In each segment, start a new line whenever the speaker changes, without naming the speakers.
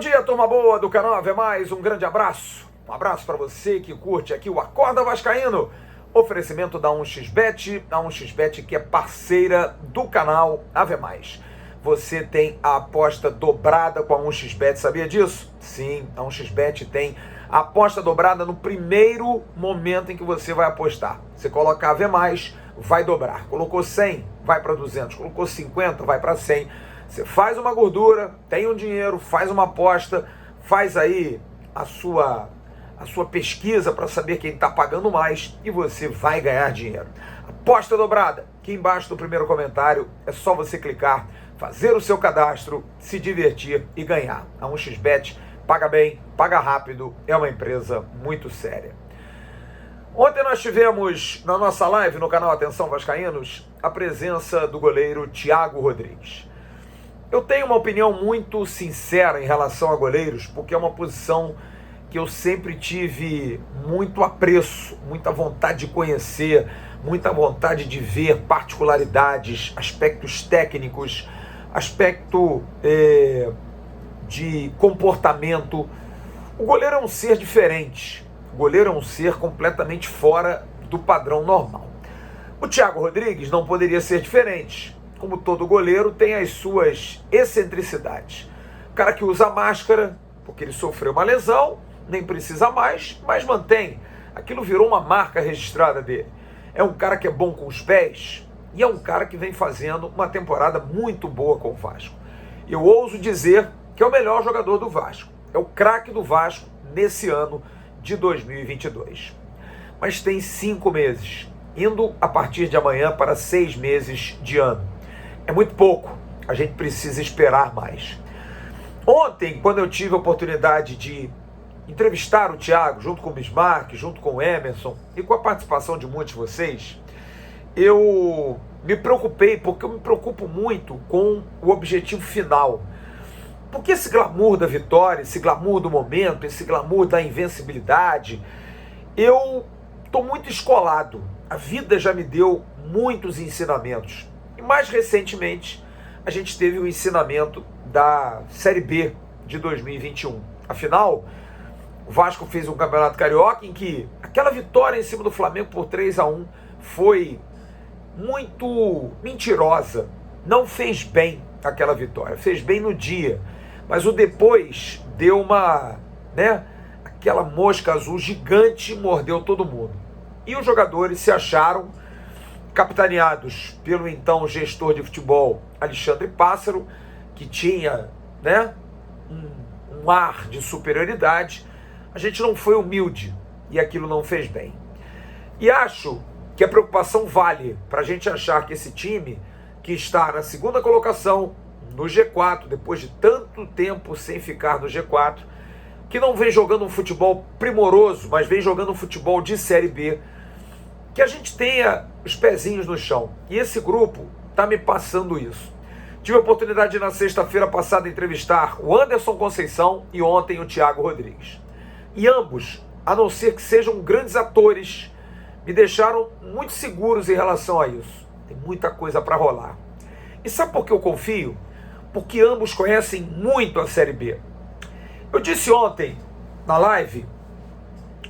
dia, turma boa do canal Ave Mais, um grande abraço. Um abraço para você que curte aqui o Acorda Vascaíno. Oferecimento da 1xBet, a 1xBet que é parceira do canal Ave Mais. Você tem a aposta dobrada com a 1xBet, sabia disso? Sim, a 1xBet tem a aposta dobrada no primeiro momento em que você vai apostar. Você coloca Ave Mais, vai dobrar. Colocou 100, vai para 200. Colocou 50, vai para 100. Você faz uma gordura, tem um dinheiro, faz uma aposta, faz aí a sua pesquisa para saber quem está pagando mais e você vai ganhar dinheiro. Aposta dobrada, aqui embaixo do primeiro comentário, é só você clicar, fazer o seu cadastro, se divertir e ganhar. A 1xBet paga bem, paga rápido, é uma empresa muito séria. Ontem nós tivemos na nossa live no canal Atenção Vascaínos a presença do goleiro Thiago Rodrigues. Eu tenho uma opinião muito sincera em relação a goleiros, porque é uma posição que eu sempre tive muito apreço, muita vontade de conhecer, muita vontade de ver particularidades, aspectos técnicos, aspecto de comportamento. O goleiro é um ser diferente, o goleiro é um ser completamente fora do padrão normal. O Thiago Rodrigues não poderia ser diferente. Como todo goleiro, tem as suas excentricidades. O cara que usa máscara, porque ele sofreu uma lesão, nem precisa mais, mas mantém. Aquilo virou uma marca registrada dele. É um cara que é bom com os pés e é um cara que vem fazendo uma temporada muito boa com o Vasco. Eu ouso dizer que é o melhor jogador do Vasco. É o craque do Vasco nesse ano de 2022. Mas tem 5 meses, indo a partir de amanhã para 6 meses de ano. É muito pouco, a gente precisa esperar mais. Ontem, quando eu tive a oportunidade de entrevistar o Thiago, junto com o Bismarck, junto com o Emerson, e com a participação de muitos de vocês, eu me preocupei, porque eu me preocupo muito com o objetivo final. Porque esse glamour da vitória, esse glamour do momento, esse glamour da invencibilidade, eu estou muito escolado. A vida já me deu muitos ensinamentos. E mais recentemente, a gente teve o ensinamento da Série B de 2021. Afinal, o Vasco fez um campeonato carioca em que aquela vitória em cima do Flamengo por 3-1 foi muito mentirosa. Não fez bem aquela vitória. Fez bem no dia. Mas o depois deu uma, aquela mosca azul gigante, mordeu todo mundo. E os jogadores se acharam capitaneados pelo então gestor de futebol Alexandre Pássaro, que tinha um ar de superioridade. A gente não foi humilde e aquilo não fez bem. E acho que a preocupação vale para a gente achar que esse time, que está na segunda colocação no G4, depois de tanto tempo sem ficar no G4, que não vem jogando um futebol primoroso, mas vem jogando um futebol de Série B, que a gente tenha os pezinhos no chão. E esse grupo está me passando isso. Tive a oportunidade de, na sexta-feira passada, entrevistar o Anderson Conceição e ontem o Thiago Rodrigues. E ambos, a não ser que sejam grandes atores, me deixaram muito seguros em relação a isso. Tem muita coisa para rolar. E sabe por que eu confio? Porque ambos conhecem muito a Série B. Eu disse ontem, na live,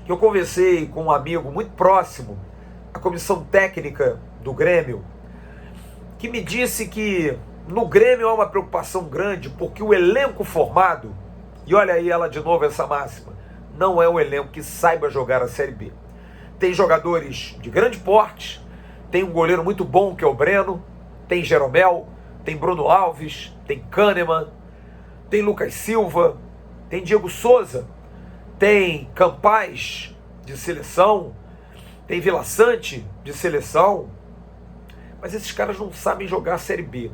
que eu conversei com um amigo muito próximo, a comissão técnica do Grêmio, que me disse que no Grêmio há uma preocupação grande, porque o elenco formado, e olha aí ela de novo essa máxima, não é um elenco que saiba jogar a Série B. Tem jogadores de grande porte, tem um goleiro muito bom que é o Breno, tem Jeromel, tem Bruno Alves, tem Kahneman, tem Lucas Silva, tem Diego Souza, tem Campaz de seleção, tem Vila Sante de seleção, mas esses caras não sabem jogar a Série B.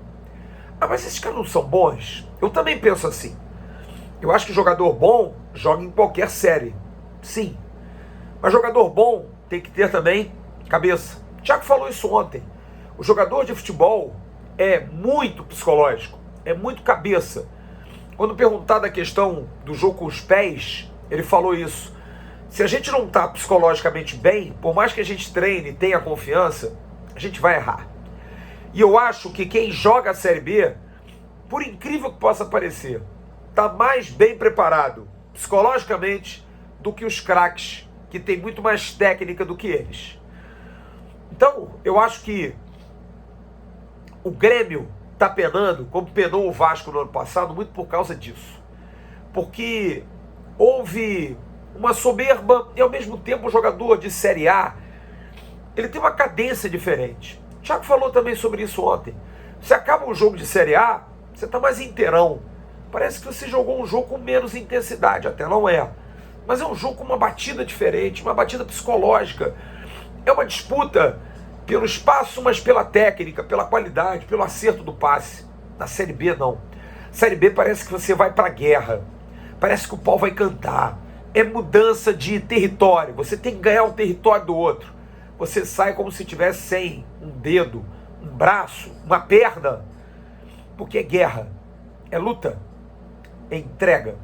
Ah, mas esses caras não são bons? Eu também penso assim. Eu acho que jogador bom joga em qualquer série, sim. Mas jogador bom tem que ter também cabeça. O Thiago falou isso ontem. O jogador de futebol é muito psicológico, é muito cabeça. Quando perguntado a questão do jogo com os pés, ele falou isso. Se a gente não está psicologicamente bem, por mais que a gente treine e tenha confiança, a gente vai errar. E eu acho que quem joga a Série B, por incrível que possa parecer, está mais bem preparado psicologicamente do que os craques, que tem muito mais técnica do que eles. Então, eu acho que o Grêmio está penando, como penou o Vasco no ano passado, muito por causa disso. Porque houve uma soberba e, ao mesmo tempo, o jogador de Série A, ele tem uma cadência diferente. O Thiago falou também sobre isso ontem. Você acaba um jogo de Série A, você está mais inteirão. Parece que você jogou um jogo com menos intensidade, até não é. Mas é um jogo com uma batida diferente, uma batida psicológica. É uma disputa pelo espaço, mas pela técnica, pela qualidade, pelo acerto do passe. Na Série B, não. Série B parece que você vai para a guerra. Parece que o pau vai cantar. É mudança de território. Você tem que ganhar um território do outro. Você sai como se tivesse sem um dedo, um braço, uma perna. Porque é guerra, é luta, é entrega.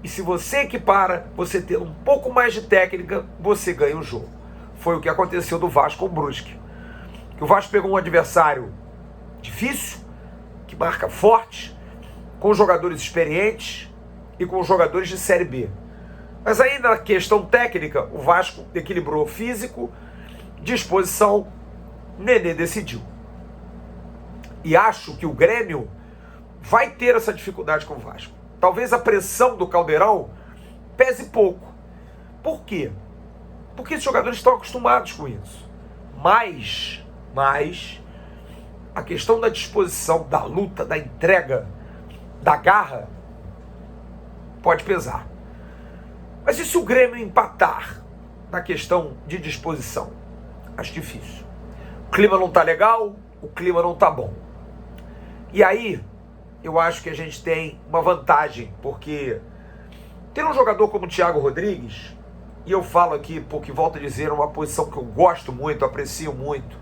E se você equipara, você ter um pouco mais de técnica, você ganha o jogo. Foi o que aconteceu do Vasco com o Brusque. Que o Vasco pegou um adversário difícil, que marca forte, com jogadores experientes e com jogadores de Série B. Mas aí na questão técnica, o Vasco equilibrou físico, disposição, Nenê decidiu. E acho que o Grêmio vai ter essa dificuldade com o Vasco. Talvez a pressão do Caldeirão pese pouco. Por quê? Porque os jogadores estão acostumados com isso. Mas a questão da disposição, da luta, da entrega, da garra, pode pesar. Mas e se o Grêmio empatar na questão de disposição? Acho difícil. O clima não está legal, o clima não está bom. E aí, eu acho que a gente tem uma vantagem, porque ter um jogador como o Thiago Rodrigues, e eu falo aqui porque, volto a dizer, é uma posição que eu gosto muito, aprecio muito.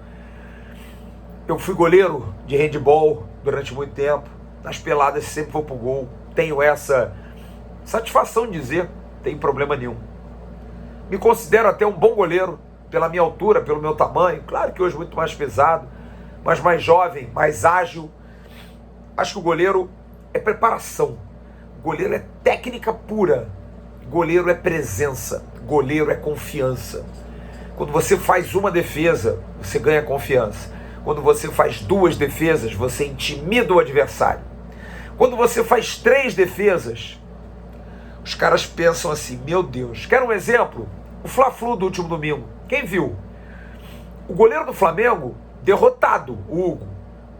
Eu fui goleiro de handball durante muito tempo, nas peladas sempre vou pro gol, tenho essa satisfação de dizer, não tem problema nenhum. Me considero até um bom goleiro, pela minha altura, pelo meu tamanho, claro que hoje muito mais pesado, mas mais jovem, mais ágil. Acho que o goleiro é preparação, goleiro é técnica pura, goleiro é presença, goleiro é confiança. Quando você faz uma defesa, você ganha confiança. Quando você faz duas defesas, você intimida o adversário. Quando você faz 3 defesas, os caras pensam assim, meu Deus. Quer um exemplo? O Fla-Flu do último domingo. Quem viu? O goleiro do Flamengo, derrotado, o Hugo.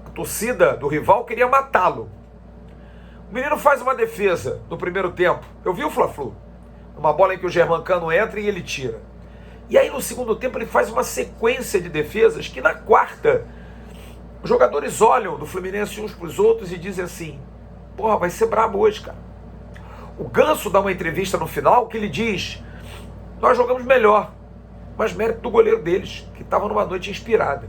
A torcida do rival queria matá-lo. O menino faz uma defesa no primeiro tempo. Eu vi o Fla-Flu. Uma bola em que o Germancano entra e ele tira. E aí no segundo tempo ele faz uma sequência de defesas que na quarta os jogadores olham do Fluminense uns para os outros e dizem assim, porra, vai ser brabo hoje, cara. O Ganso dá uma entrevista no final que ele diz, nós jogamos melhor, mas mérito do goleiro deles, que estava numa noite inspirada.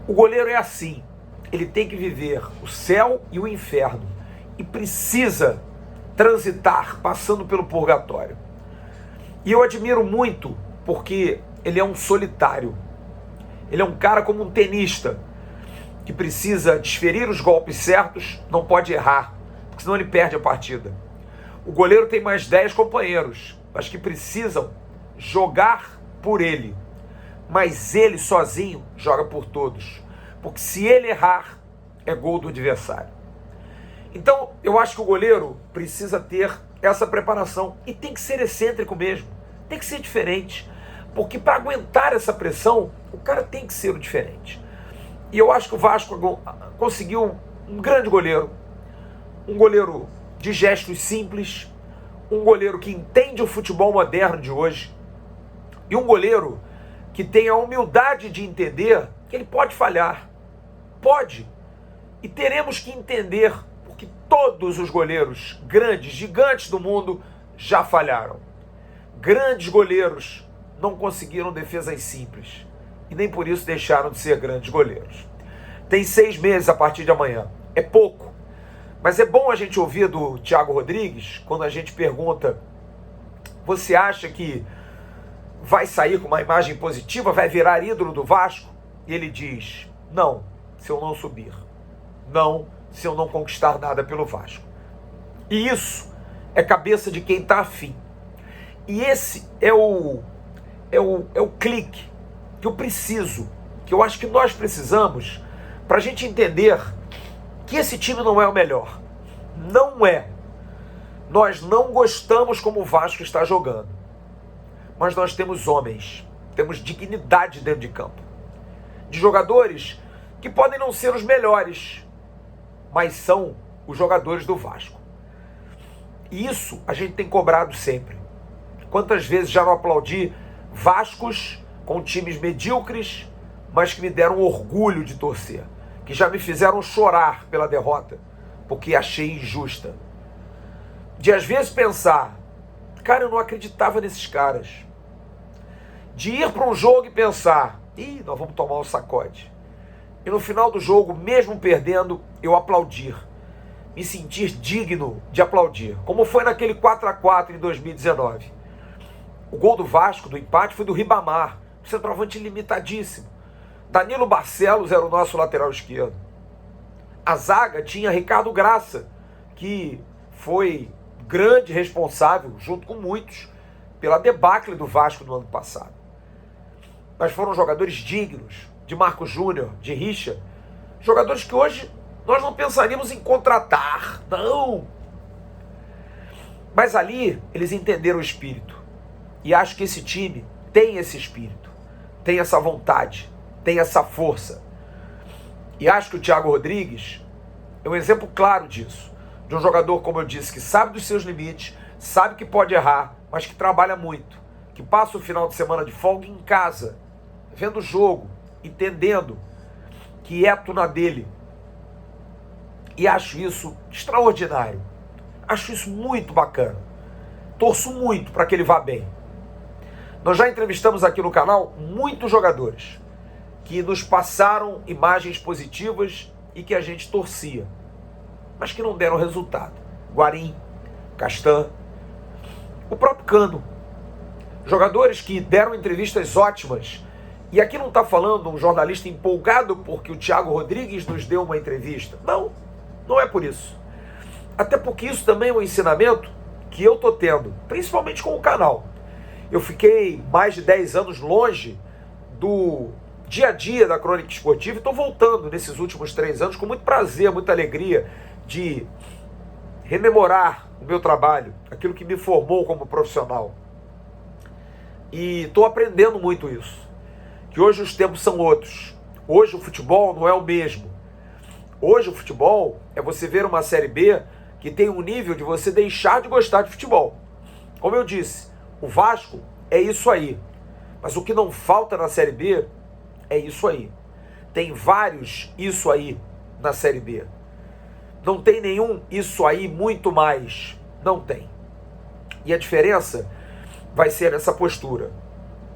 O goleiro é assim, ele tem que viver o céu e o inferno e precisa transitar passando pelo purgatório. E eu admiro muito porque ele é um solitário. Ele é um cara como um tenista que precisa desferir os golpes certos, não pode errar, porque senão ele perde a partida. O goleiro tem mais 10 companheiros, mas que precisam jogar por ele. Mas ele sozinho joga por todos. Porque se ele errar, é gol do adversário. Então, eu acho que o goleiro precisa ter essa preparação. E tem que ser excêntrico mesmo. Tem que ser diferente. Porque para aguentar essa pressão, o cara tem que ser o diferente. E eu acho que o Vasco conseguiu um grande goleiro. Um goleiro de gestos simples. Um goleiro que entende o futebol moderno de hoje. E um goleiro que tem a humildade de entender que ele pode falhar. Pode. E teremos que entender, porque todos os goleiros grandes, gigantes do mundo, já falharam. Grandes goleiros não conseguiram defesas simples. E nem por isso deixaram de ser grandes goleiros. Tem 6 meses a partir de amanhã. É pouco. Mas é bom a gente ouvir do Thiago Rodrigues, quando a gente pergunta, você acha que vai sair com uma imagem positiva, vai virar ídolo do Vasco? E ele diz, não, se eu não subir. Não, se eu não conquistar nada pelo Vasco. E isso é cabeça de quem está afim. E esse é o clique que eu preciso, que eu acho que nós precisamos para a gente entender que esse time não é o melhor. Não é. Nós não gostamos como o Vasco está jogando. Mas nós temos homens, temos dignidade dentro de campo. De jogadores que podem não ser os melhores, mas são os jogadores do Vasco. E isso a gente tem cobrado sempre. Quantas vezes já não aplaudi Vascos com times medíocres, mas que me deram orgulho de torcer, que já me fizeram chorar pela derrota, porque achei injusta. De às vezes pensar, cara, eu não acreditava nesses caras. De ir para um jogo e pensar, nós vamos tomar um sacode. E no final do jogo, mesmo perdendo, eu aplaudir. Me sentir digno de aplaudir. Como foi naquele 4-4 em 2019. O gol do Vasco, do empate, foi do Ribamar. Centroavante limitadíssimo. Danilo Barcelos era o nosso lateral esquerdo. A zaga tinha Ricardo Graça, que foi grande responsável, junto com muitos, pela debacle do Vasco no ano passado. Mas foram jogadores dignos, de Marcos Júnior, de Richa, jogadores que hoje nós não pensaríamos em contratar, não. Mas ali eles entenderam o espírito. E acho que esse time tem esse espírito, tem essa vontade, tem essa força. E acho que o Thiago Rodrigues é um exemplo claro disso. De um jogador, como eu disse, que sabe dos seus limites, sabe que pode errar, mas que trabalha muito, que passa o final de semana de folga em casa, vendo o jogo, entendendo, quieto na dele. E acho isso extraordinário. Acho isso muito bacana. Torço muito para que ele vá bem. Nós já entrevistamos aqui no canal muitos jogadores que nos passaram imagens positivas e que a gente torcia, mas que não deram resultado. Guarim, Castan, o próprio Cano. Jogadores que deram entrevistas ótimas. E aqui não está falando um jornalista empolgado porque o Thiago Rodrigues nos deu uma entrevista. Não, não é por isso. Até porque isso também é um ensinamento que eu estou tendo, principalmente com o canal. Eu fiquei mais de 10 anos longe do dia a dia da Crônica Esportiva e estou voltando nesses últimos 3 anos com muito prazer, muita alegria de rememorar o meu trabalho, aquilo que me formou como profissional. E estou aprendendo muito isso. Que hoje os tempos são outros. Hoje o futebol não é o mesmo. Hoje o futebol é você ver uma Série B que tem um nível de você deixar de gostar de futebol. Como eu disse, o Vasco é isso aí. Mas o que não falta na Série B é isso aí. Tem vários isso aí na Série B. Não tem nenhum isso aí muito mais. Não tem. E a diferença vai ser nessa postura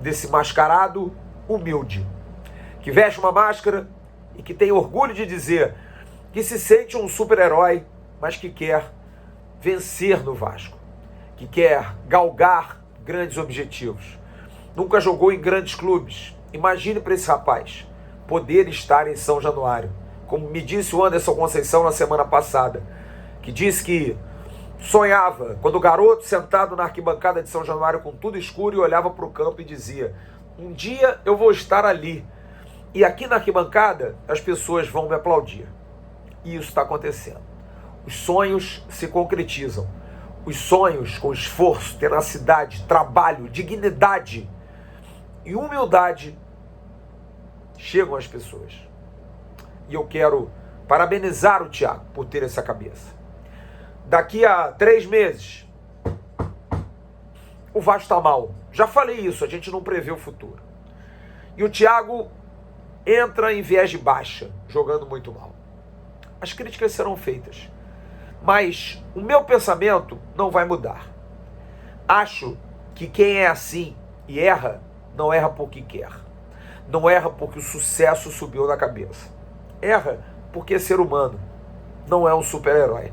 desse mascarado humilde, que veste uma máscara e que tem orgulho de dizer que se sente um super-herói, mas que quer vencer no Vasco, que quer galgar grandes objetivos. Nunca jogou em grandes clubes. Imagine para esse rapaz poder estar em São Januário, como me disse o Anderson Conceição na semana passada, que disse que sonhava quando o garoto sentado na arquibancada de São Januário com tudo escuro e olhava para o campo e dizia: um dia eu vou estar ali e aqui na arquibancada as pessoas vão me aplaudir. E isso está acontecendo. Os sonhos se concretizam. Os sonhos com esforço, tenacidade, trabalho, dignidade e humildade chegam às pessoas. E eu quero parabenizar o Thiago por ter essa cabeça. Daqui a 3 meses, o Vasco está mal. Já falei isso, a gente não prevê o futuro. E o Thiago entra em viés de baixa, jogando muito mal. As críticas serão feitas. Mas o meu pensamento não vai mudar. Acho que quem é assim e erra, não erra porque quer. Não erra porque o sucesso subiu na cabeça. Erra porque é ser humano. Não é um super-herói.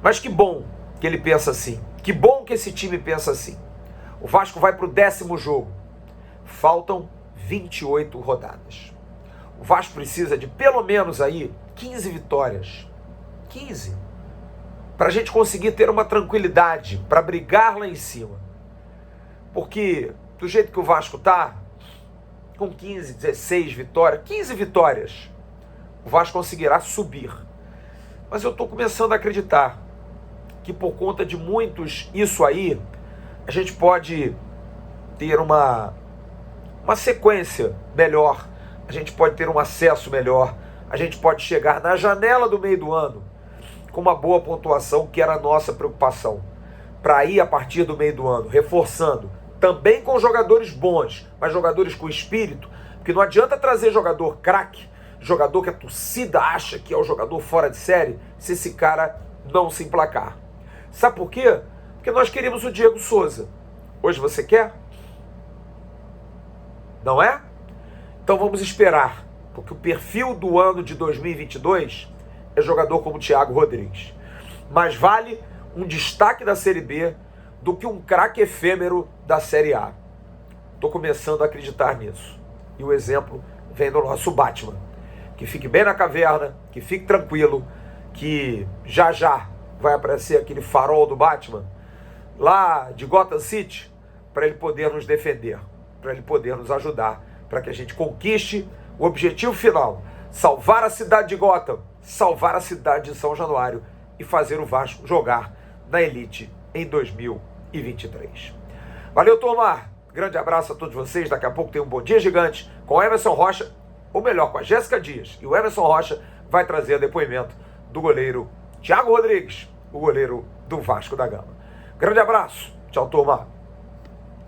Mas que bom que ele pensa assim. Que bom que esse time pensa assim. O Vasco vai para o 10º jogo. Faltam 28 rodadas. O Vasco precisa de pelo menos aí 15 vitórias. 15. para a gente conseguir ter uma tranquilidade, para brigar lá em cima. Porque do jeito que o Vasco está, com 15, 16 vitórias, 15 vitórias, o Vasco conseguirá subir. Mas eu estou começando a acreditar que por conta de muitos isso aí, a gente pode ter uma sequência melhor, a gente pode ter um acesso melhor, a gente pode chegar na janela do meio do ano com uma boa pontuação, que era a nossa preocupação, para ir a partir do meio do ano, reforçando, também com jogadores bons, mas jogadores com espírito, porque não adianta trazer jogador craque, jogador que a torcida acha que é o jogador fora de série, se esse cara não se emplacar. Sabe por quê? Porque nós queríamos o Diego Souza. Hoje você quer? Não é? Então vamos esperar, porque o perfil do ano de 2022 é jogador como o Thiago Rodrigues. Mais vale um destaque da Série B do que um craque efêmero da Série A. Estou começando a acreditar nisso. E o exemplo vem do nosso Batman. Que fique bem na caverna, que fique tranquilo, que já já vai aparecer aquele farol do Batman lá de Gotham City, para ele poder nos defender, para ele poder nos ajudar, para que a gente conquiste o objetivo final: salvar a cidade de Gotham, salvar a cidade de São Januário e fazer o Vasco jogar na elite em 2023. Valeu, turma! Grande abraço a todos vocês. Daqui a pouco tem um Bom Dia Gigante com o Emerson Rocha, ou melhor, com a Jéssica Dias. E o Emerson Rocha vai trazer o depoimento do goleiro Thiago Rodrigues, o goleiro do Vasco da Gama. Grande abraço. Tchau, turma.